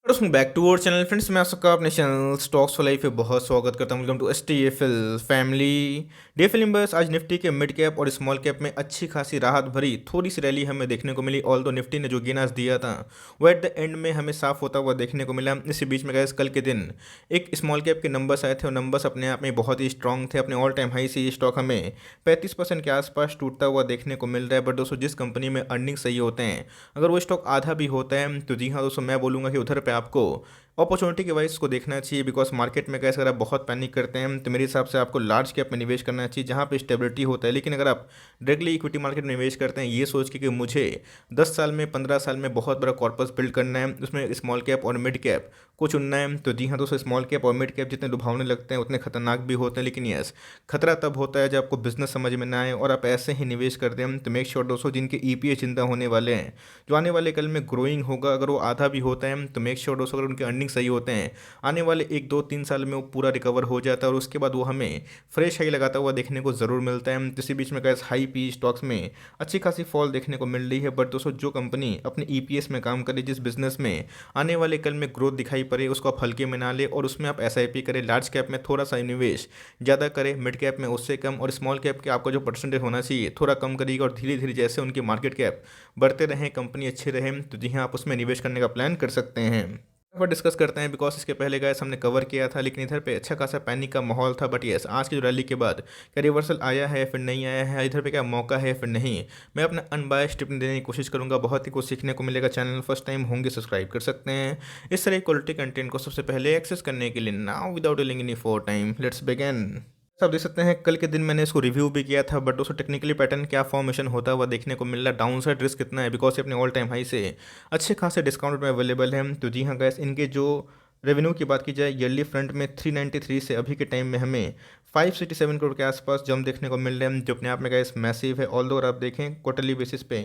Welcome back to our channel friends. मैं आप सबका अपने चैनल स्टॉक्स फॉर लाइफ पे बहुत स्वागत करता हूं। Welcome to STFL family. DFL inverse आज निफ्टी के मिड कैप और स्मॉल कैप में अच्छी खासी राहत भरी थोड़ी सी रैली हमें देखने को मिली। ऑल दो निफ्टी ने जो गेन आज दिया था वो एट द एंड में हमें साफ होता हुआ देखने को मिला। इसी बीच में गैस कल के दिन एक स्मॉल कैप के नंबर्स आए थे और नंबर्स अपने आप में बहुत ही स्ट्रॉन्ग थे। अपने ऑल टाइम हाई से ये स्टॉक हमें 35% के आसपास टूटता हुआ देखने को मिल रहा है। बट दोस्तों जिस कंपनी में अर्निंग सही होते हैं, अगर वो स्टॉक आधा भी होता है तो जी हाँ दोस्तों, मैं बोलूँगा कि उधर पे आपको अपॉर्चुनिटी के वाइज को देखना चाहिए। बिकॉज मार्केट में कैसे अगर आप बहुत पैनिक करते हैं तो मेरे हिसाब से आपको लार्ज कैप में निवेश करना चाहिए जहाँ पे स्टेबिलिटी होता है। लेकिन अगर आप डायरेक्टली इक्विटी मार्केट में निवेश करते हैं ये सोच के कि मुझे 10 साल में 15 साल में बहुत बड़ा कॉर्पस बिल्ड करना है, उसमें स्मॉल कैप और मिड कैप को चुनना है, तो जी हाँ दोस्तों, स्मॉल कैप और मिड कैप जितने लुभावने लगते हैं उतने खतरनाक भी होते हैं। लेकिन यस, खतरा तब होता है जब आपको बिजनेस समझ में ना आए और आप ऐसे ही निवेश करते हैं। तो मेक श्योर दोस्तों, जिनके ईपीएस चिंता होने वाले हैं, जो आने वाले कल में ग्रोइंग होगा, अगर वो आधा भी होता है तो मेक श्योर दोस्तों, अगर उनके अर्निंग सही होते हैं आने वाले 1 2 3 साल में वो पूरा रिकवर हो जाता है और उसके बाद वो हमें फ्रेश हाई लगाता हुआ देखने को ज़रूर मिलता है। इसी बीच में गैस हाई पी स्टॉक्स में अच्छी खासी फॉल देखने को मिल रही है। बट दोस्तों जो कंपनी अपने ईपीएस में काम करे, जिस बिजनेस में आने वाले कल में ग्रोथ दिखाई पड़े, उसको आप हल्के में ना ले और उसमें आप एसआईपी करें। लार्ज कैप में थोड़ा सा निवेश ज़्यादा करें, मिड कैप में उससे कम, और स्मॉल कैप के आपका जो परसेंटेज होना चाहिए थोड़ा कम करिएगा। और धीरे धीरे जैसे उनकी मार्केट कैप बढ़ते रहें, कंपनी अच्छी रहे, तो जी हाँ आप उसमें निवेश करने का प्लान कर सकते हैं। पर डिस्कस करते हैं बिकॉज इसके पहले गैस हमने कवर किया था, लेकिन इधर पे अच्छा खासा पैनिक का माहौल था। बट यस, आज की जो रैली के बाद क्या रिवर्सल आया है फिर नहीं आया है, इधर पे क्या मौका है फिर नहीं, मैं अपना अनबायस्ड टिप्पणी देने की कोशिश करूंगा। बहुत ही कुछ सीखने को मिलेगा। चैनल फर्स्ट टाइम होंगे सब्सक्राइब कर सकते हैं इस तरह क्वालिटी कंटेंट को सबसे पहले एक्सेस करने के लिए। Now without delaying any for time, let's begin. आप देख सकते हैं कल के दिन मैंने इसको रिव्यू भी किया था। बट दोस्तों टेक्निकली पैटर्न क्या फॉर्मेशन होता हुआ देखने को मिल रहा है, डाउन साइड रिस्क कितना है, बिकॉज ये अपने ऑल टाइम हाई से अच्छे खासे डिस्काउंट में अवेलेबल है। तो जी हाँ गैस, इनके जो रेवेन्यू की बात की जाए ईयरली फ्रंट में 393 से अभी के टाइम में हमें 567 करोड़ के आसपास जंप देखने को मिल रहे हैं, जो अपने आप में गैस मैसिव है। ऑल दो अगर आप देखें क्वार्टरली बेसिस पे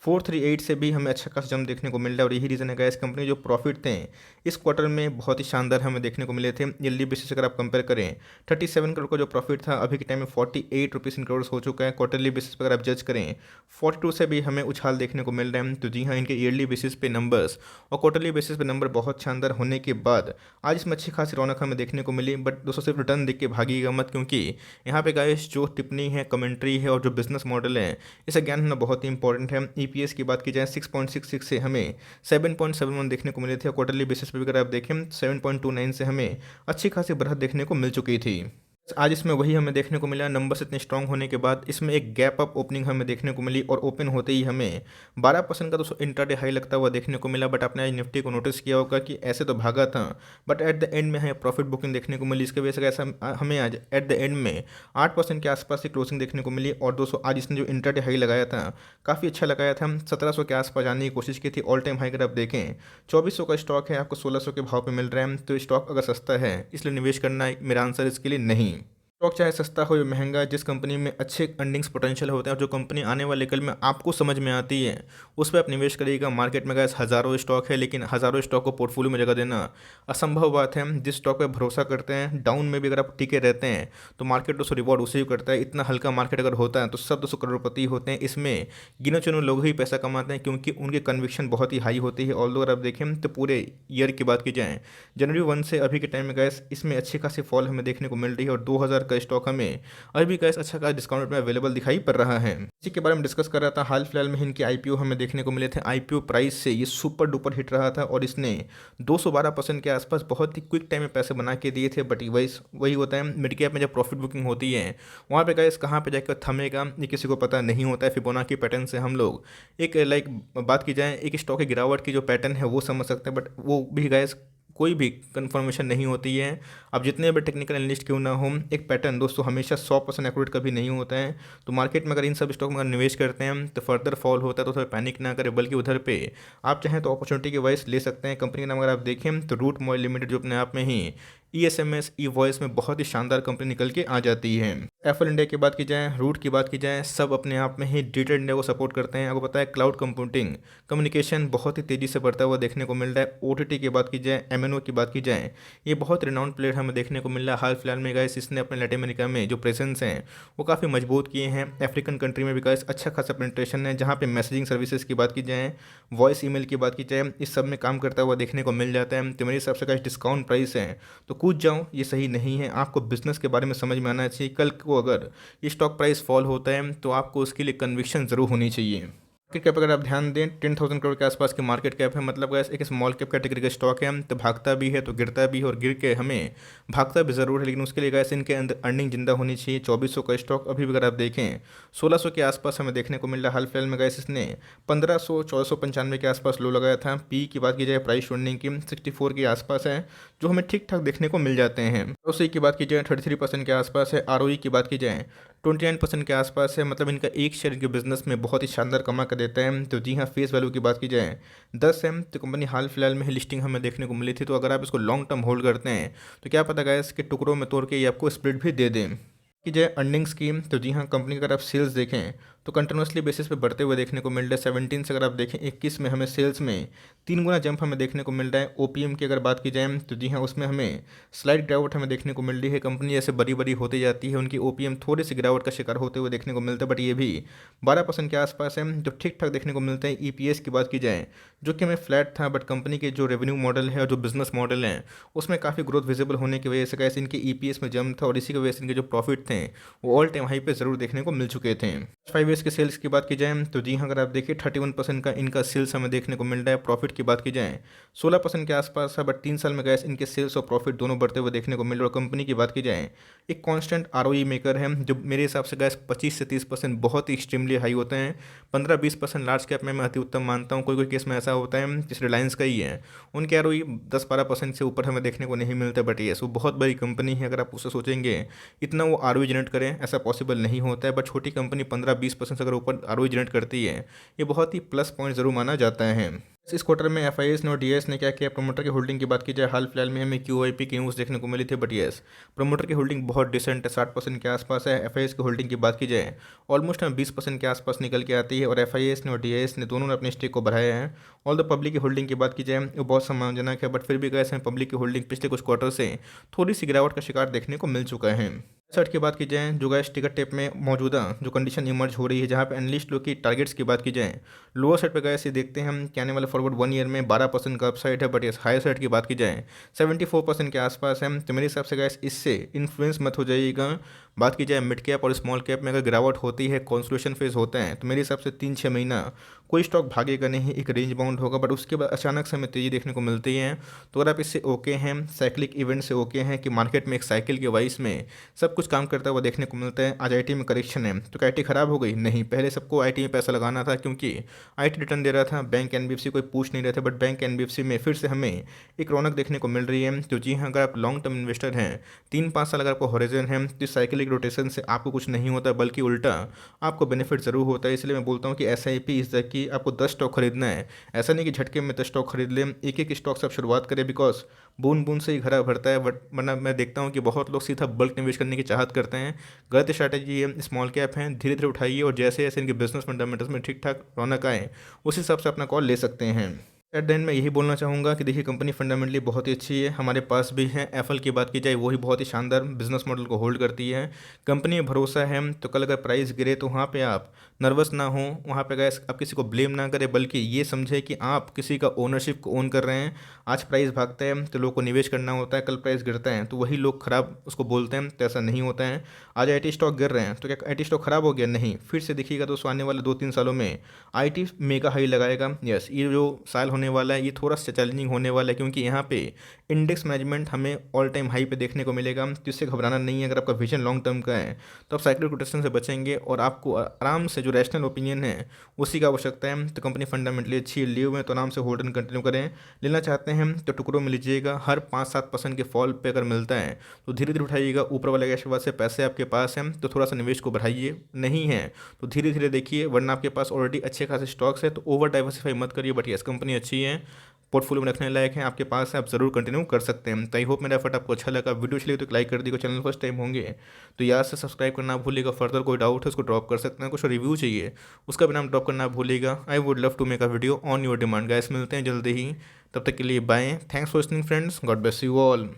438 से भी हमें अच्छा खासा जंप देखने को मिल रहा है। और यही रीज़न है गैस, कंपनी जो प्रॉफिट थे इस क्वार्टर में बहुत ही शानदार हमें देखने को मिले थे। ईयरली बेसिस अगर आप कंपेयर करें 37 करोड़ का जो प्रॉफिट था अभी के टाइम में 48 रुपीज़ इन करोड़ हो चुका है। क्वार्टरली बेसिस पर अगर आप जज करें 42 से भी हमें उछाल देखने को मिल रहे हैं। तो जी हाँ, इनके ईयरली बेसिस पे नंबर्स और क्वार्टरली बेसिस पे नंबर बहुत शानदार होने के बाद आज इसमें अच्छी खासी रौनक हमें देखने को मिली। बट दोस्तों सिर्फ रिटर्न देख के भागिएगा मत, क्योंकि यहाँ पे गाइस जो टिप्पणी है, कमेंट्री है और जो बिजनेस मॉडल है, इसे ज्ञान होना बहुत ही इंपॉर्टेंट है। ईपीएस की बात की जाए 6.66 से हमें 7.71 देखने को मिले थे। क्वार्टरली बेसिस पे अगर आप देखें 7.29 से हमें अच्छी खासी बढ़त देखने को मिल चुकी थी। आज इसमें वही हमें देखने को मिला। नंबर्स इतने स्ट्रांग होने के बाद इसमें एक गैप अप ओपनिंग हमें देखने को मिली और ओपन होते ही हमें 12% का दोस्तों इंट्राडे हाई लगता हुआ देखने को मिला। बट आपने आज निफ्टी को नोटिस किया होगा कि ऐसे तो भागा था, बट एट द एंड में हमें प्रॉफिट बुकिंग देखने को मिली। इसके वजह से ऐसा हमें आज एट द एंड में 8% के आसपास की क्लोजिंग देखने को मिली। और दोस्तों आज इसने जो इंट्राडे हाई लगाया था काफ़ी अच्छा लगाया था, 1700 के आसपास जाने की कोशिश की थी। ऑल टाइम हाई अगर आप देखें 2400 का स्टॉक है, आपको 1600 के भाव पर मिल रहा है। तो स्टॉक अगर सस्ता है इसलिए निवेश करना, मेरा आंसर इसके लिए नहीं। स्टॉक चाहे सस्ता हो या महंगा, जिस कंपनी में अच्छे अर्निंग्स पोटेंशियल होते हैं और जो कंपनी आने वाले कल में आपको समझ में आती है उस पर आप निवेश करिएगा। मार्केट में गैस हज़ारों स्टॉक है, लेकिन हज़ारों स्टॉक को पोर्टफोलियो में जगह देना असंभव बात है। जिस स्टॉक पर भरोसा करते हैं, डाउन में भी अगर आप टिके रहते हैं तो मार्केट दोस्तों रिवॉर्ड उसे ही करता है। इतना हल्का मार्केट अगर होता है तो सब दोस्तों करोड़पति होते हैं। इसमें गिने चुने लोग ही पैसा कमाते हैं क्योंकि उनकी कन्विक्शन बहुत ही हाई होती है। ऑल अगर आप देखें तो पूरे ईयर की बात की जाए जनवरी 1 से अभी के टाइम में गैस इसमें अच्छी खासी फॉल हमें देखने को मिल रही है। और 2000 का स्टॉक हमें अभी भी गैस अच्छा खासा डिस्काउंट में अवेलेबल दिखाई पड़ रहा है। इसी के बारे में डिस्कस कर रहा था। हाल फिलहाल में इनके आईपीओ हमें देखने को मिले थे। आईपीओ प्राइस से ये सुपर डुपर हिट रहा था और इसने 212% के आसपास बहुत ही क्विक टाइम में पैसे बना के दिए थे। बट वही होता है मिड कैप में जब प्रॉफिट बुकिंग होती है वहाँ पे गैस कहाँ पे जाकर थमेगा ये किसी को पता नहीं होता है। फिबोनाची पैटर्न से हम लोग एक बात की जाए एक स्टॉक की गिरावट की जो पैटर्न है वो समझ सकते हैं। बट वो भी गैस कोई भी कंफर्मेशन नहीं होती है। अब जितने भी टेक्निकल एनालिस्ट क्यों ना हो, एक पैटर्न दोस्तों हमेशा 100% एक्यूरेट कभी नहीं होता है। तो मार्केट में अगर इन सब स्टॉक में अगर निवेश करते हैं तो फर्दर फॉल होता है तो थोड़ा पैनिक ना करें, बल्कि उधर पे आप चाहें तो अपॉर्चुनिटी के वाइज ले सकते हैं। कंपनी का नाम अगर आप देखें तो रूट मोबाइल लिमिटेड, जो अपने आप में ही ESMS ई वॉइस में बहुत ही शानदार कंपनी निकल के आ जाती है। एप्पल इंडिया की बात की जाए, रूट की बात की जाए, सब अपने आप में ही डिजिटल इंडिया को सपोर्ट करते हैं। आपको पता है क्लाउड कंप्यूटिंग कम्युनिकेशन बहुत ही तेज़ी से बढ़ता हुआ देखने को मिल रहा है। OTT की बात की जाए, MNO की बात की जाए, ये बहुत रिनाउंड प्लेयर हमें देखने को मिल रहा है। हाल फिलहाल में गाइस इसने अपने लैटिन अमेरिका में जो प्रेजेंस हैं वो काफ़ी मजबूत किए हैं। अफ्रीकन कंट्री में भी गाइस अच्छा खासा पेनिट्रेशन है। जहाँ पे मैसेजिंग सर्विसेज की बात की जाए, वॉइस ईमेल की बात की जाए, इस सब में काम करता हुआ देखने को मिल जाता है। तो मेरे हिसाब से गाइस डिस्काउंट प्राइस है तो कूद जाऊँ, ये सही नहीं है। आपको बिजनेस के बारे में समझ में आना चाहिए। कल को अगर ये स्टॉक प्राइस फॉल होता है तो आपको उसके लिए कन्विक्शन ज़रूर होनी चाहिए। मार्केट कैप अगर आप ध्यान दें 10,000 करोड़ के आसपास की मार्केट कैप है। मतलब गैस एक स्मॉल कैप कैटेगरी का स्टॉक है, तो भागता भी है तो गिरता भी है, और गिर के हमें भागता भी ज़रूर है, लेकिन उसके लिए गैस इनके अंदर अर्निंग जिंदा होनी चाहिए। 2400 का स्टॉक अभी भी अगर आप देखें 1600 के आसपास हमें देखने को मिल रहा है। हाल फिलहाल में गैस इसने 1500 1495 के आसपास लो लगाया था। पी की बात की जाए, प्राइस अर्निंग की 64 के आसपास है, जो हमें ठीक ठाक देखने को मिल जाते हैं। ROC की बात की जाए 33% के आसपास है। ROE की बात की जाए 29% के आसपास है। मतलब इनका एक शेयर इनके बिजनेस में बहुत ही शानदार कमा कर देता है। तो जी हाँ, फेस वैल्यू की बात की जाए 10 है। तो कंपनी हाल फिलहाल में ही लिस्टिंग हमें देखने को मिली थी। तो अगर आप इसको लॉन्ग टर्म होल्ड करते हैं तो क्या पता गाइस के टुकड़ों में तोड़ के ये आपको स्प्लिट भी दे दें। कि जाए अर्निंग स्कीम, तो जी हाँ, कंपनी का अगर आप सेल्स देखें तो कंटिन्यूसली बेसिस पे बढ़ते हुए देखने को मिल रहा है। 17 से अगर आप देखें 21 में हमें सेल्स में 3 गुना जंप हमें देखने को मिल रहा है। OPM की अगर बात की जाए तो जी हाँ, उसमें हमें स्लाइड गिरावट हमें देखने को मिल रही है। कंपनी जैसे बड़ी बड़ी होती जाती है उनकी OPM थोड़ी सी गिरावट का शिकार होते हुए देखने को मिलता है, बट ये भी 12% के आसपास है, जो ठीक ठाक देखने को मिलता है। EPS की बात की जाए जो कि हमें फ्लैट था, बट कंपनी के जो रेवेन्यू मॉडल है और जो बिजनेस मॉडल है उसमें काफ़ी ग्रोथ विजिबल होने की वजह से कैसे इनके EPS में जंप था, और इसी की वजह से इनके जो प्रॉफिट थे वो ऑल टाइम हाई पे ज़रूर देखने को मिल चुके थे। 5 ईयर्स के सेल्स की बात की जाए तो जी हाँ, अगर आप देखिए 31% का इनका सेल्स हमें देखने को मिल रहा है। प्रॉफिट की बात की जाए 16% के आसपास है, बट 3 साल में गैस इनके सेल्स और प्रॉफिट दोनों बढ़ते हुए देखने को मिल रहे। और कंपनी की बात की जाए एक कांस्टेंट ROE मेकर है, जो मेरे हिसाब से गैस 25 से 30% बहुत ही एक्सट्रीमली हाई होते हैं। 15-20% लार्ज कैप में मैं अति उत्तम मानता हूँ। कोई कोई केस में ऐसा होता है जिस रिलायंस का ही है, उनके ROE 10-12% से ऊपर हमें देखने को नहीं मिलता। बट येस वो बहुत बड़ी कंपनी है, अगर आप उससे सोचेंगे इतना वो ROE जनरेट करें ऐसा पॉसिबल नहीं होता है। बट छोटी कंपनी 15-20% से अगर ऊपर ROE जनरेट करती है, ये बहुत ही प्लस पॉइंट ज़रूर माना जाता है। इस क्वार्टर में FIS ने और DIS ने क्या किया, प्रमोटर की होल्डिंग की बात की जाए हाल फिलहाल में हमें QIP की न्यूज़ देखने को मिली थी, बट येस प्रमोटर की होल्डिंग बहुत डिसेंट है, 60% के आसपास है। FIS की होल्डिंग की बात की जाए ऑलमोस्ट हमें 20% के आसपास निकल के आती है, और FIS ने और DIS ने दोनों ने अपने स्टेक को बढ़ाया है। ऑल द पब्लिक की होल्डिंग की बात की जाए वो बहुत सम्मानजनक है, बट फिर भी गैस हमें पब्लिक की होल्डिंग पिछले कुछ क्वार्टर से थोड़ी सी गिरावट का शिकार देखने को मिल चुका है। सेट की बात की जाए जो गैस टिकट टेप में मौजूदा जो कंडीशन इमर्ज हो रही है, जहाँ पे एनालिस्ट लोग की टारगेट्स की बात की जाए लोअर साइड पे गैस ये देखते हैं हम कि आने वाले फॉरवर्ड 1 ईयर में 12% का अपसाइड है, बट इस हायर साइड की बात की जाए 74% के आसपास है। तो मेरे हिसाब से गैस इससे इन्फ्लुएंस मत हो जाइएगा। बात की जाए मिड कैप और स्मॉल कैप में अगर गिरावट होती है, कॉन्सोलिडेशन फेज होता है, तो मेरे हिसाब से 3-6 महीना कोई स्टॉक भागेगा नहीं, एक रेंज बाउंड होगा, बट उसके बाद अचानक से हमें तेज़ी देखने को मिलती है। तो अगर आप इससे ओके हैं, साइक्लिक इवेंट से ओके हैं कि मार्केट में एक साइकिल के वाइस में सब कुछ काम करता हुआ देखने को मिलता है। आज IT में करेक्शन है तो क्या IT खराब हो गई? नहीं, पहले सबको IT में पैसा लगाना था क्योंकि IT रिटर्न दे रहा था, बैंक NBFC कोई पूछ नहीं रहे थे, बट बैंक NBFC में फिर से हमें एक रौनक देखने को मिल रही है। तो जी हाँ, अगर आप लॉन्ग टर्म इन्वेस्टर हैं, 3-5 साल अगर आपको हॉरिजन है, तो साइकिलिक रोटेशन से आपको कुछ नहीं होता, बल्कि उल्टा आपको बेनिफिट ज़रूर होता है। इसलिए मैं बोलता हूँ कि SIP इस द की आपको 10 स्टॉक खरीदना है। ऐसा नहीं कि झटके में 10 स्टॉक खरीद लें, एक एक स्टॉक से आप शुरुआत करें, बिकॉज बूंद बूंद से ही घड़ा भरता है। बट वरना मैं देखता हूँ कि बहुत लोग सीधा बल्क निवेश करने की चाहत करते हैं, गलत स्ट्रैटेजी है। स्मॉल कैप हैं, धीरे धीरे उठाइए, और जैसे जैसे इनके बिजनेस फंडामेंटल्स में ठीक ठाक रौनक आए उस हिसाब से अपना कॉल ले सकते हैं। एट द एंड मैं यही बोलना चाहूँगा कि देखिए कंपनी फंडामेंटली बहुत ही अच्छी है। हमारे पास भी है एप्पल की बात की जाए, वही बहुत ही शानदार बिजनेस मॉडल को होल्ड करती है। कंपनी में भरोसा है, तो कल अगर प्राइस गिरे तो वहाँ पे आप नर्वस ना हो, वहाँ पे गैस आप किसी को ब्लेम ना करें, बल्कि ये समझे कि आप किसी का ओनरशिप को ओन कर रहे हैं। आज प्राइस भागता है तो लोग को निवेश करना होता है, कल प्राइस गिरता है तो वही लोग खराब उसको बोलते हैं, तो ऐसा नहीं होता है। आज IT स्टॉक गिर रहे हैं तो क्या IT स्टॉक खराब हो गया? नहीं, फिर से देखिएगा तो आने वाले 2-3 सालों में IT मेगा हाई लगाएगा। यस, ये जो साल होने वाला है ये थोड़ा सा चैलेंजिंग होने वाला है, क्योंकि यहाँ पे इंडेक्स मैनेजमेंट हमें ऑल टाइम हाई पे देखने को मिलेगा, तो इससे घबराना नहीं है। अगर आपका विजन लॉन्ग टर्म का है तो आप साइक्लिक रोटेशन से बचेंगे, और आपको आराम से जो रैशनल ओपिनियन है उसी का आवश्यकता है। तो कंपनी फंडामेंटली अच्छी है, लिए हुए हैं तो आराम से होल्ड एंड कंटिन्यू करें। लेना चाहते हैं तो टुकड़ों में लीजिएगा, हर 5-7% के फॉल पे अगर मिलता है तो धीरे धीरे उठाइएगा। ऊपर वाले के आशीर्वाद से पैसे आपके पास हैं तो थोड़ा सा निवेश को बढ़ाइए, नहीं है तो धीरे धीरे देखिए, वरना आपके पास ऑलरेडी अच्छे खासे स्टॉक्स है तो ओवर डाइवर्सिफाई मत करिए। बट यस, कंपनी अच्छी है, पोर्टफोलियो में रखने लायक हैं, आपके पास है, आप ज़रूर कंटिन्यू कर सकते हैं। तो आई होप मेरा एफर्ट आपको अच्छा लगा। वीडियो अच्छी लगी तो लाइक कर दीजिएगा, चैनल फर्स्ट टाइम होंगे तो याद से सब्सक्राइब करना भूलिएगा। फर्दर कोई डाउट है उसको ड्रॉप कर सकते हैं, कुछ रिव्यू चाहिए उसका भी नाम ड्रॉप करना भूलिएगा। I would love to make a video on your demand guys. मिलते हैं जल्दी ही, तब तक के लिए bye. Thanks for listening friends, God bless you all.